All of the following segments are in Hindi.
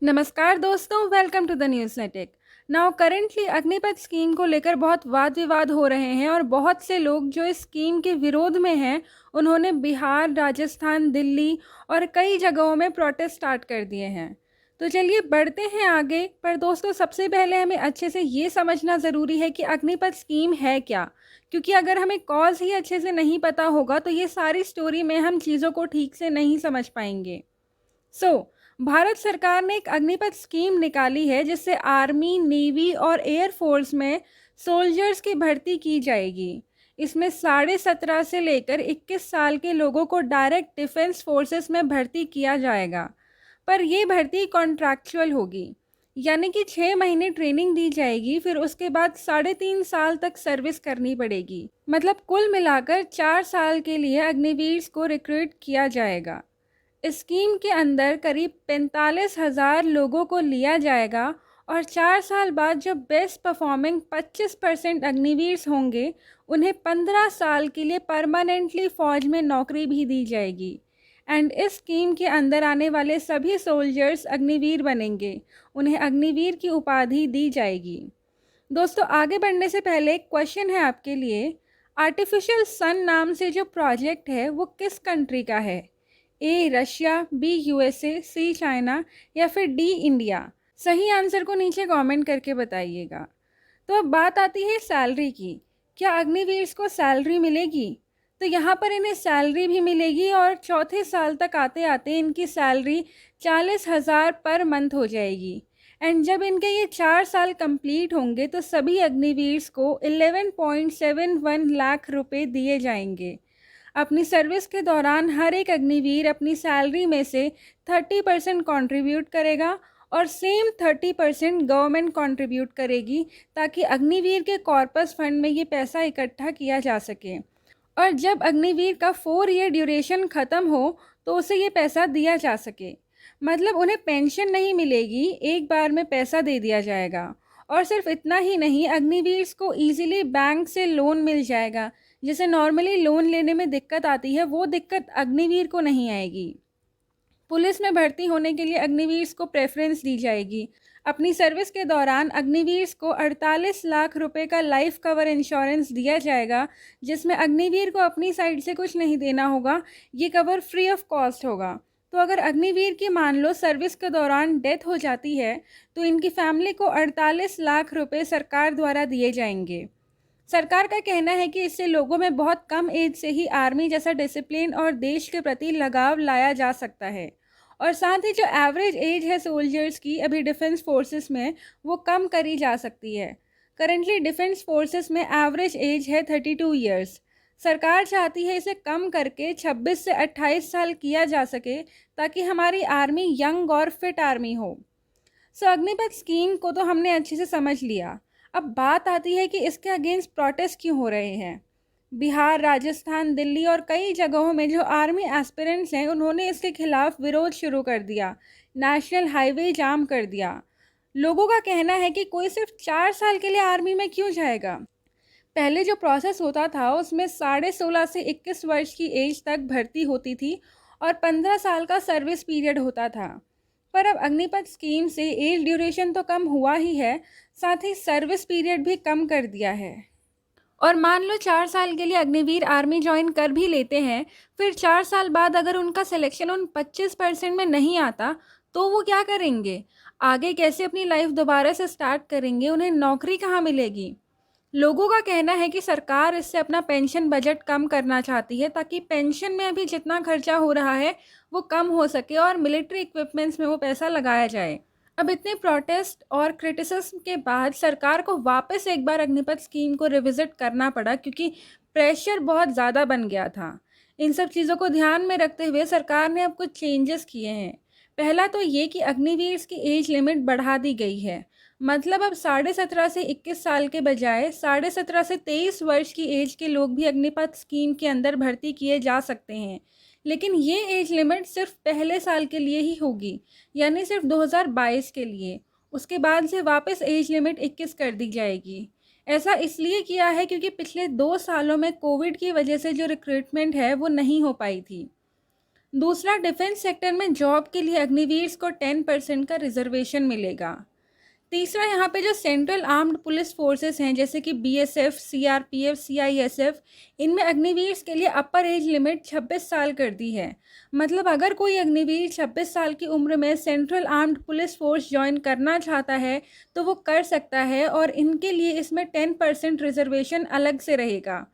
नमस्कार दोस्तों, welcome to the News Netic. Now currently Agnipath scheme को लेकर बहुत वाद विवाद हो रहे हैं और बहुत से लोग जो इस स्कीम के विरोध में हैं उन्होंने बिहार, राजस्थान, दिल्ली और कई जगहों में प्रोटेस्ट स्टार्ट कर दिए हैं। तो चलिए बढ़ते हैं आगे। पर दोस्तों, सबसे पहले हमें अच्छे से ये समझना ज़रूरी है कि अग्निपथ स्कीम है क्या, क्योंकि अगर हमें कॉज ही अच्छे से नहीं पता होगा तो ये सारी स्टोरी में हम चीज़ों को ठीक से नहीं समझ पाएंगे। भारत सरकार ने एक अग्निपथ स्कीम निकाली है जिससे आर्मी, नेवी और एयरफोर्स में सोल्जर्स की भर्ती की जाएगी। इसमें 17.5 से लेकर 21 साल के लोगों को डायरेक्ट डिफेंस फोर्सेस में भर्ती किया जाएगा। पर यह भर्ती कॉन्ट्रैक्चुअल होगी, यानी कि 6 महीने ट्रेनिंग दी जाएगी, फिर उसके बाद 3.5 साल तक सर्विस करनी पड़ेगी। मतलब कुल मिलाकर 4 साल के लिए अग्निवीर को रिक्रूट किया जाएगा। स्कीम के अंदर करीब 45,000 लोगों को लिया जाएगा और 4 साल बाद जो बेस्ट परफॉर्मिंग 25% अग्निवीर होंगे उन्हें 15 साल के लिए परमानेंटली फ़ौज में नौकरी भी दी जाएगी। एंड इस स्कीम के अंदर आने वाले सभी सोल्जर्स अग्निवीर बनेंगे, उन्हें अग्निवीर की उपाधि दी जाएगी। दोस्तों, आगे बढ़ने से पहले एक क्वेश्चन है आपके लिए। आर्टिफिशियल सन नाम से जो प्रोजेक्ट है वो किस कंट्री का है? A Russia, B USA, C China या फिर डी इंडिया? सही आंसर को नीचे कमेंट करके बताइएगा। तो अब बात आती है सैलरी की। क्या अग्निवीर्स को सैलरी मिलेगी? तो यहाँ पर इन्हें सैलरी भी मिलेगी और चौथे साल तक आते आते इनकी सैलरी 40,000 पर मंथ हो जाएगी। एंड जब इनके ये 4 साल कंप्लीट होंगे तो सभी अग्निवीर्स को 11.71 लाख रुपए दिए जाएंगे। अपनी सर्विस के दौरान हर एक अग्निवीर अपनी सैलरी में से 30% कंट्रीब्यूट करेगा और सेम 30% गवर्नमेंट कंट्रीब्यूट करेगी, ताकि अग्निवीर के कॉर्पस फंड में ये पैसा इकट्ठा किया जा सके। और जब अग्निवीर का 4 ईयर ड्यूरेशन ख़त्म हो तो उसे ये पैसा दिया जा सके। मतलब उन्हें पेंशन नहीं मिलेगी, एक बार में पैसा दे दिया जाएगा। और सिर्फ इतना ही नहीं, अग्निवीर्स को इजीली बैंक से लोन मिल जाएगा। जिसे नॉर्मली लोन लेने में दिक्कत आती है, वो दिक्कत अग्निवीर को नहीं आएगी। पुलिस में भर्ती होने के लिए अग्निवीर्स को प्रेफरेंस दी जाएगी। अपनी सर्विस के दौरान अग्निवीर्स को 48 लाख रुपए का लाइफ कवर इंश्योरेंस दिया जाएगा, जिसमें अग्निवीर को अपनी साइड से कुछ नहीं देना होगा। ये कवर फ्री ऑफ कॉस्ट होगा। तो अगर अग्निवीर की मान लो सर्विस के दौरान डेथ हो जाती है तो इनकी फैमिली को 48 लाख रुपए सरकार द्वारा दिए जाएंगे। सरकार का कहना है कि इससे लोगों में बहुत कम एज से ही आर्मी जैसा डिसिप्लिन और देश के प्रति लगाव लाया जा सकता है। और साथ ही जो एवरेज एज है सोल्जर्स की अभी डिफेंस फोर्सेस में, वो कम करी जा सकती है। करेंटली डिफेंस फोर्सेस में एवरेज एज है 32 ईयर्स। सरकार चाहती है इसे कम करके 26 से 28 साल किया जा सके, ताकि हमारी आर्मी यंग और फिट आर्मी हो। अग्निपथ स्कीम को तो हमने अच्छे से समझ लिया। अब बात आती है कि इसके अगेंस्ट प्रोटेस्ट क्यों हो रहे हैं। बिहार, राजस्थान, दिल्ली और कई जगहों में जो आर्मी एस्पिरेंट्स हैं उन्होंने इसके खिलाफ विरोध शुरू कर दिया। नेशनल हाईवे जाम कर दिया। लोगों का कहना है कि कोई सिर्फ 4 साल के लिए आर्मी में क्यों जाएगा। पहले जो प्रोसेस होता था उसमें 16.5 से 21 वर्ष की एज तक भर्ती होती थी और 15 साल का सर्विस पीरियड होता था। पर अब अग्निपथ स्कीम से एज ड्यूरेशन तो कम हुआ ही है, साथ ही सर्विस पीरियड भी कम कर दिया है। और मान लो 4 साल के लिए अग्निवीर आर्मी ज्वाइन कर भी लेते हैं, फिर 4 साल बाद अगर उनका सिलेक्शन उन 25% में नहीं आता तो वो क्या करेंगे? आगे कैसे अपनी लाइफ दोबारा से स्टार्ट करेंगे? उन्हें नौकरी कहाँ मिलेगी? लोगों का कहना है कि सरकार इससे अपना पेंशन बजट कम करना चाहती है, ताकि पेंशन में अभी जितना खर्चा हो रहा है वो कम हो सके और मिलिट्री इक्विपमेंट्स में वो पैसा लगाया जाए। अब इतने प्रोटेस्ट और क्रिटिसिज्म के बाद सरकार को वापस एक बार अग्निपथ स्कीम को रिविजिट करना पड़ा, क्योंकि प्रेशर बहुत ज़्यादा बन गया था। इन सब चीज़ों को ध्यान में रखते हुए सरकार ने अब कुछ चेंजेस किए हैं। पहला तो ये कि अग्निवीर की एज लिमिट बढ़ा दी गई है। मतलब अब 17.5 से 21 साल के बजाय 17.5 से 23 वर्ष की एज के लोग भी अग्निपथ स्कीम के अंदर भर्ती किए जा सकते हैं। लेकिन ये एज लिमिट सिर्फ पहले साल के लिए ही होगी, यानी सिर्फ 2022 के लिए। उसके बाद से वापस एज लिमिट 21 कर दी जाएगी। ऐसा इसलिए किया है क्योंकि पिछले 2 सालों में कोविड की वजह से जो रिक्रूटमेंट है वो नहीं हो पाई थी। दूसरा, डिफेंस सेक्टर में जॉब के लिए अग्निवीर्स को 10% का रिजर्वेशन मिलेगा। तीसरा, यहाँ पे जो सेंट्रल आर्म्ड पुलिस फोर्सेस हैं जैसे कि बीएसएफ, सीआरपीएफ, सीआईएसएफ, इनमें अग्निवीर्स के लिए अपर एज लिमिट 26 साल कर दी है। मतलब अगर कोई अग्निवीर 26 साल की उम्र में central armed police force join करना चाहता है तो वो कर सकता है, और इनके लिए इसमें 10% रिजर्वेशन अलग से रहेगा।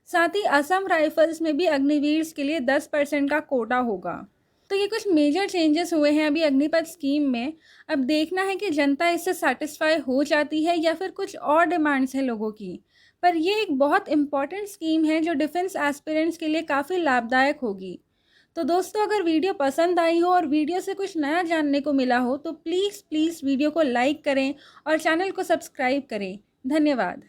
साथ ही असम राइफल्स में भी अग्निवीर्स के लिए 10% का कोटा होगा। तो ये कुछ मेजर चेंजेस हुए हैं अभी अग्निपथ स्कीम में। अब देखना है कि जनता इससे सेटिस्फाई हो जाती है या फिर कुछ और डिमांड्स हैं लोगों की। पर ये एक बहुत इम्पॉर्टेंट स्कीम है जो डिफेंस एस्पिरेंट्स के लिए काफ़ी लाभदायक होगी। तो दोस्तों, अगर वीडियो पसंद आई हो और वीडियो से कुछ नया जानने को मिला हो तो प्लीज़ वीडियो को लाइक करें और चैनल को सब्सक्राइब करें। धन्यवाद।